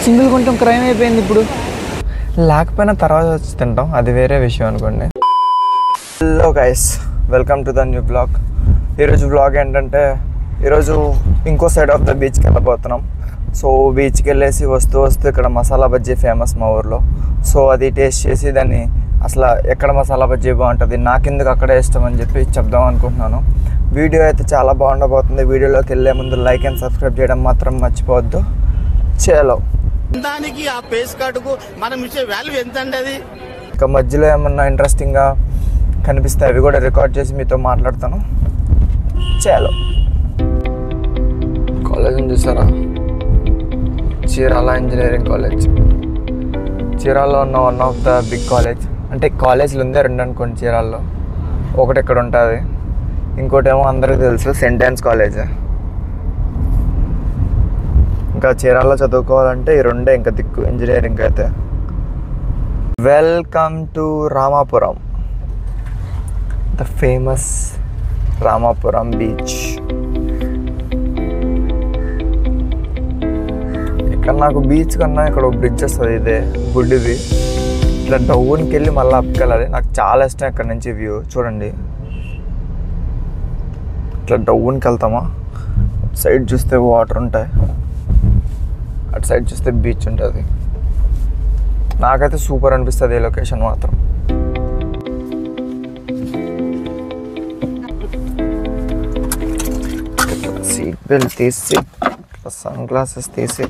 Single కొంటాం crime అయిపోయింది ఇప్పుడు. లేకపోయినా తర్వాత వచ్చి తింటాం, అది వేరే విషయం అనుకోండి. Hello guys, welcome to the new blog. ఈరోజు బ్లాగ్ ఏంటంటే, ఈరోజు ఇంకో సైడ్ ఆఫ్ ద బీచ్కి వెళ్ళిపోతున్నాం. సో బీచ్కి వెళ్ళేసి వస్తూ ఇక్కడ మసాలా బజ్జీ ఫేమస్ మా ఊర్లో. సో అది టేస్ట్ చేసి దాన్ని అసలు ఎక్కడ మసాలా బజ్జీ బాగుంటుంది, నాకెందుకు అక్కడే ఇష్టం అని చెప్పి చెప్దాం అనుకుంటున్నాను. వీడియో అయితే చాలా బాగుండబోతుంది. వీడియోలోకి వెళ్ళే ముందు లైక్ అండ్ సబ్స్క్రైబ్ చేయడం మాత్రం మర్చిపోవద్దు. చలో, ఇక మధ్యలో ఏమన్నా ఇంట్రెస్టింగ్గా కనిపిస్తాయి, అవి కూడా రికార్డ్ చేసి మీతో మాట్లాడతాను. చలో, కాలేజ్ని చూసారా? Chirala engineering college. చీరాల్లో ఉన్న one of the big college. అంటే కాలేజీలు ఉందే రెండు అనుకోండి చీరాల్లో. ఒకటి ఇక్కడ ఉంటుంది, ఇంకోటేమో అందరికీ తెలుసు సెయింట్ ఆన్స్ కాలేజ్. ఇంకా చీరాల్లో చదువుకోవాలంటే ఈ రెండే ఇంకా దిక్కు ఇంజనీరింగ్ అయితే. Welcome to Ramapuram, the famous Ramapuram beach. ఇక్కడ నాకు బీచ్ కన్నా ఇక్కడ బ్రిడ్జ్ వస్తుంది, ఇదే గుడ్డిది. ఇట్లా డౌన్కి వెళ్ళి మళ్ళీ అప్పుకెళ్ళాలి. నాకు చాలా ఇష్టం ఇక్కడ నుంచి వ్యూ. చూడండి, ఇట్లా డౌన్కి వెళ్తామా, సైడ్ చూస్తే వాటర్ ఉంటాయి, అటు సైడ్ చూస్తే బీచ్ ఉంటుంది. నాకైతే సూపర్ అనిపిస్తుంది ఈ లొకేషన్ మాత్రం. సీట్ బెల్ట్ తీసి సన్ గ్లాసెస్ తీసి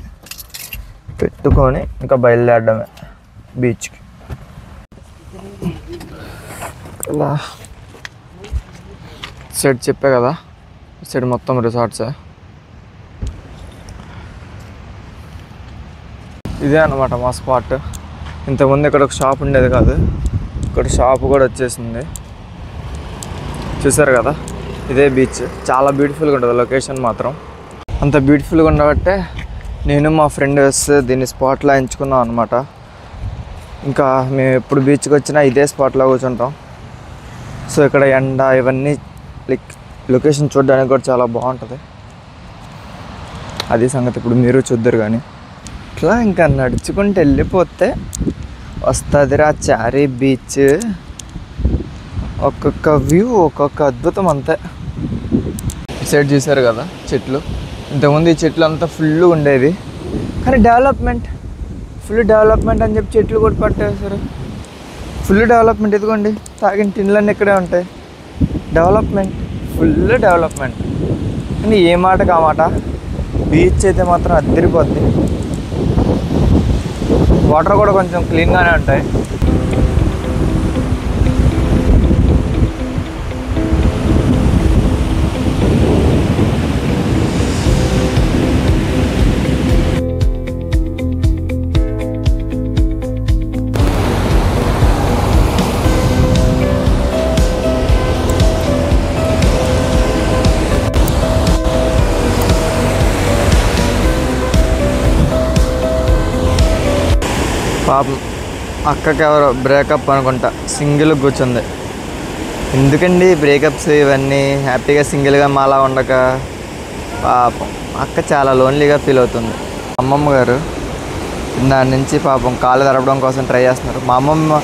పెట్టుకొని ఇంకా బయలుదేరడమే బీచ్కి. ఇలా సైడ్ చెప్పే కదా, సైడ్ మొత్తం రిసార్ట్సే. ఇదే అన్నమాట మా స్పాట్. ఇంతకుముందు ఇక్కడ ఒక షాప్ ఉండేది కాదు, ఇక్కడ షాప్ కూడా వచ్చేసింది. చూసారు కదా, ఇదే బీచ్. చాలా బ్యూటిఫుల్గా ఉంటుంది లొకేషన్ మాత్రం. అంత బ్యూటిఫుల్గా ఉండబట్టే నేను మా ఫ్రెండ్ వస్తే దీన్ని స్పాట్లో ఎంచుకున్నాం అనమాట. ఇంకా మేము ఎప్పుడు బీచ్కి వచ్చినా ఇదే స్పాట్లో కూర్చుంటాం. సో ఇక్కడ ఎండ ఇవన్నీ లైక్ లొకేషన్ చూడడానికి కూడా చాలా బాగుంటుంది. అది సంగతి. ఇప్పుడు మీరు చూద్దరు కానీ ఇట్లా ఇంకా నడుచుకుంటూ వెళ్ళిపోతే వస్తుందిరా చారీ బీచ్. ఒక్కొక్క వ్యూ ఒక్కొక్క అద్భుతం అంతే. సైడ్ చూసారు కదా చెట్లు. ఇంతకుముందు ఈ చెట్లు అంతా ఫుల్గా ఉండేవి, కానీ ఫుల్ డెవలప్మెంట్ అని చెప్పి చెట్లు కూడా పట్టేశారు. Full development. ఇదిగోండి, తాగిన టిన్లన్నీ ఇక్కడే ఉంటాయి. Full development. కానీ ఏ మాటకు ఆ మాట, బీచ్ అయితే మాత్రం అద్దరిపోద్ది. వాటర్ కూడా కొంచెం క్లీన్గానే ఉంటాయి. పాపం అక్కకి ఎవరో బ్రేకప్ అనుకుంటా, సింగిల్ కూర్చుంది. ఎందుకండి బ్రేకప్స్ ఇవన్నీ, హ్యాపీగా సింగిల్గా మాలా ఉండక. పాపం అక్క చాలా లోన్లీగా ఫీల్ అవుతుంది. అమ్మమ్మ గారు దాని నుంచి పాపం కాళ్ళు తడపడం కోసం ట్రై చేస్తున్నారు. మా అమ్మమ్మ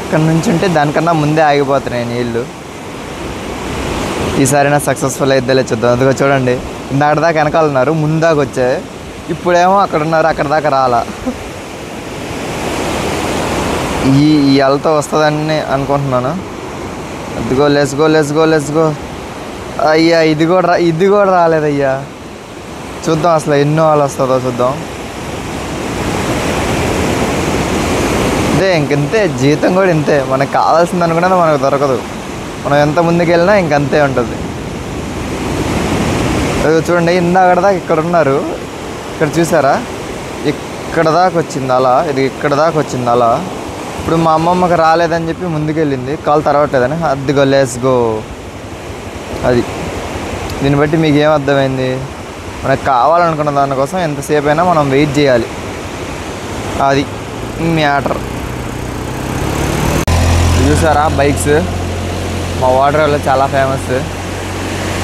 ఎక్కడి నుంచి ఉంటే దానికన్నా ముందే ఆగిపోతున్నాయి నీళ్ళు. ఈసారైనా సక్సెస్ఫుల్ అయిద్దేలే చూద్దాం. అందుకో చూడండి, ఇందాక దాకా వెనకాల ఉన్నారు, ముందాక వచ్చాయి. ఇప్పుడేమో అక్కడ ఉన్నారు, అక్కడ దాకా రాలా. ఈ అలతో వస్తుందని అనుకుంటున్నాను. అదిగో లెట్స్ గో. అయ్యా ఇది కూడా రాలేదయ్యా. చూద్దాం అసలు ఎన్నో వాళ్ళు వస్తుందో చూద్దాం. ఇంకంతే, జీవితం కూడా ఇంతే. మనకు కావాల్సింది అనుకున్నది మనకు దొరకదు. మనం ఎంత ముందుకు వెళ్ళినా ఇంకంతే ఉంటుంది. అదిగో చూడండి, ఇందాక దాకా ఇక్కడ ఉన్నారు, ఇక్కడ చూసారా, ఇక్కడ దాకా వచ్చింది అలా, ఇది ఇక్కడ దాకా వచ్చింది అలా. ఇప్పుడు మా అమ్మమ్మకి రాలేదని చెప్పి ముందుకెళ్ళింది, కాలు తరవట్లేదని. అదిగో లెట్స్ గో. అది దీన్ని బట్టి మీకు ఏం అర్థమైంది? మనకు కావాలనుకున్న దానికోసం ఎంతసేపు అయినా మనం వెయిట్ చేయాలి. అది మ్యాటర్. చూసారా బైక్స్? మా వాటర్లో చాలా ఫేమస్.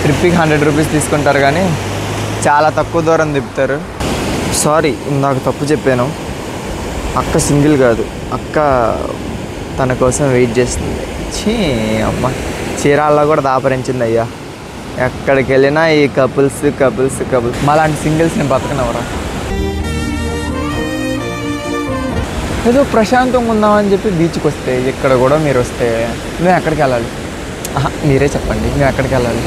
ట్రిప్కి 100 రూపీస్ తీసుకుంటారు, కానీ చాలా తక్కువ దూరం తిప్పుతారు. సారీ, ఇందాక తప్పు చెప్పాను. అక్క సింగిల్ కాదు, అక్క తన కోసం వెయిట్ చేస్తుంది. చీ అమ్మ, చీరాల్లో కూడా దాపరించింది అయ్యా. ఎక్కడికి వెళ్ళినా ఈ కపుల్స్ కపుల్స్ కపుల్స్. మాలాంటి సింగిల్స్ నేను బతకనవరా. ఏదో ప్రశాంతంగా ఉందామని చెప్పి బీచ్కి వస్తే, ఇక్కడ కూడా మీరు వస్తే మేము ఎక్కడికి వెళ్ళాలి? మీరే చెప్పండి, మేము ఎక్కడికి వెళ్ళాలి?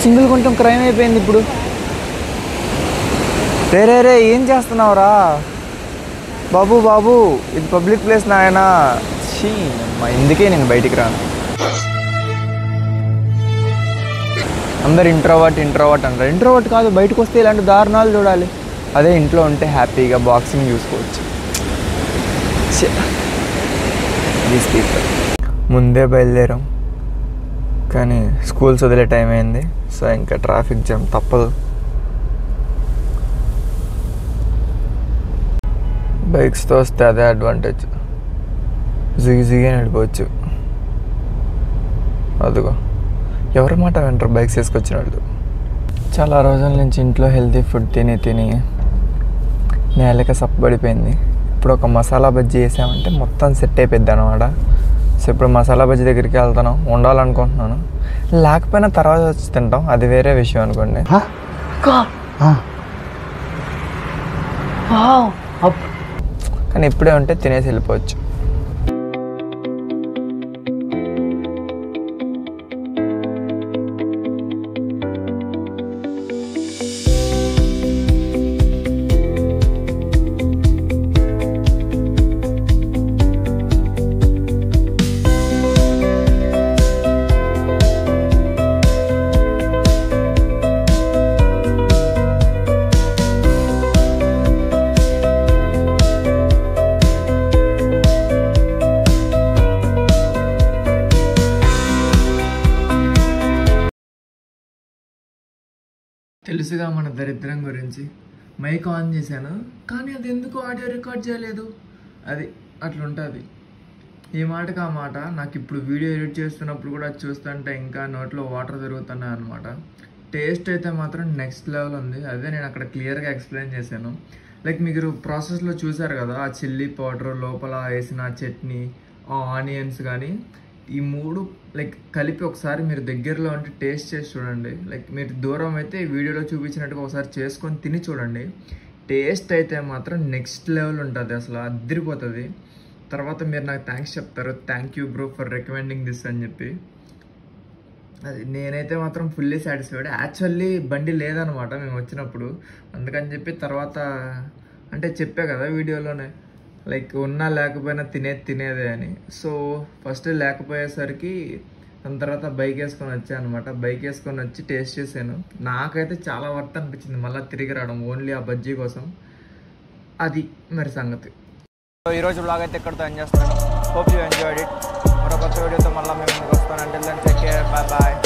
సింగిల్ కొంచెం క్రైమ్ అయిపోయింది ఇప్పుడు. రే ఏం చేస్తున్నావురా బాబు? బాబు ఇది పబ్లిక్ ప్లేస్ నాయనా. చీ అమ్మా, ఇందుకే నేను బయటికి రాను. అందరు ఇంట్రోవర్ట్ అంటారు. ఇంట్రోవర్ట్ కాదు, బయటకు వస్తే ఇలాంటి దారుణాలు చూడాలి. అదే ఇంట్లో ఉంటే హ్యాపీగా బాక్సింగ్ చూసుకోవచ్చు. ముందే బయలుదేరాం, కానీ స్కూల్స్ వదిలే టైం అయింది. సో ఇంకా ట్రాఫిక్ జామ్ తప్పదు. బైక్స్తో వస్తే అదే అడ్వాంటేజ్, ఈజీగా నడిపోవచ్చు. అదిగో ఎవరి మాట వింటారు బైక్స్ వేసుకొచ్చిన వాళ్ళు. చాలా రోజుల నుంచి ఇంట్లో హెల్తీ ఫుడ్ తిని నేలక సప్పబడిపోయింది. ఇప్పుడు ఒక మసాలా బజ్జీ వేసామంటే మొత్తం సెట్ అయిపోద్ది అనమాట. సో ఇప్పుడు మసాలా బజ్జీ దగ్గరికి వెళ్తాను, ఉండాలనుకుంటున్నాను. లేకపోయినా తర్వాత వచ్చి తింటాం, అది వేరే విషయం అనుకోండి. కానీ ఇప్పుడే ఉంటే తినేసి వెళ్ళిపోవచ్చు. తెలుసుగా మన దరిద్రం గురించి. మైక్ ఆన్ చేశాను, కానీ అది ఎందుకు ఆడియో రికార్డ్ చేయలేదు. అది అట్లుంటుంది. ఈ మాటకి ఆ మాట. నాకు ఇప్పుడు వీడియో ఎడిట్ చేస్తున్నప్పుడు కూడా చూస్తుంటే ఇంకా నోట్లో వాటర్ తిరుగుతున్నాయి అనమాట. టేస్ట్ అయితే మాత్రం నెక్స్ట్ లెవెల్ ఉంది. అదే నేను అక్కడ క్లియర్గా ఎక్స్ప్లెయిన్ చేశాను. లైక్ మీరు ప్రాసెస్లో చూసారు కదా, ఆ చిల్లీ పౌడర్ లోపల వేసిన చట్నీ, ఆ ఆనియన్స్ కానీ, ఈ మూడు లైక్ కలిపి ఒకసారి మీరు దగ్గరలో ఉంటే టేస్ట్ చేసి చూడండి. లైక్ మీరు దూరం అయితే వీడియోలో చూపించినట్టుగా ఒకసారి చేసుకొని తిని చూడండి. టేస్ట్ అయితే మాత్రం నెక్స్ట్ లెవెల్ ఉంటుంది, అసలు అదిరిపోతుంది. తర్వాత మీరు నాకు థ్యాంక్స్ చెప్తారు, thank you bro for recommending this అని చెప్పి. అది నేనైతే మాత్రం ఫుల్లీ సాటిస్ఫైడ్. యాక్చువల్లీ బండి లేదనమాట మేము వచ్చినప్పుడు, అందుకని చెప్పి తర్వాత అంటే చెప్పా కదా వీడియోలోనే, లైక్ ఉన్నా లేకపోయినా తినేదే అని. సో ఫస్ట్ లేకపోయేసరికి దాని తర్వాత బైక్ వేసుకొని వచ్చాను అనమాట. బైక్ వేసుకొని వచ్చి టేస్ట్ చేశాను. నాకైతే చాలా వర్త్ అనిపించింది మళ్ళీ తిరిగి రావడం, ఓన్లీ ఆ బజ్జీ కోసం. అది మరి సంగతి. సో ఈరోజు బ్లాగ్ అయితే ఎక్కడితో ఎంజాయ్ చేస్తున్నాను. Hope you enjoyed it. మరో కొత్త వీడియోతో మళ్ళీ మేము ముందుకు వస్తాను. అంటే టేక్ కేర్, బాయ్ బాయ్.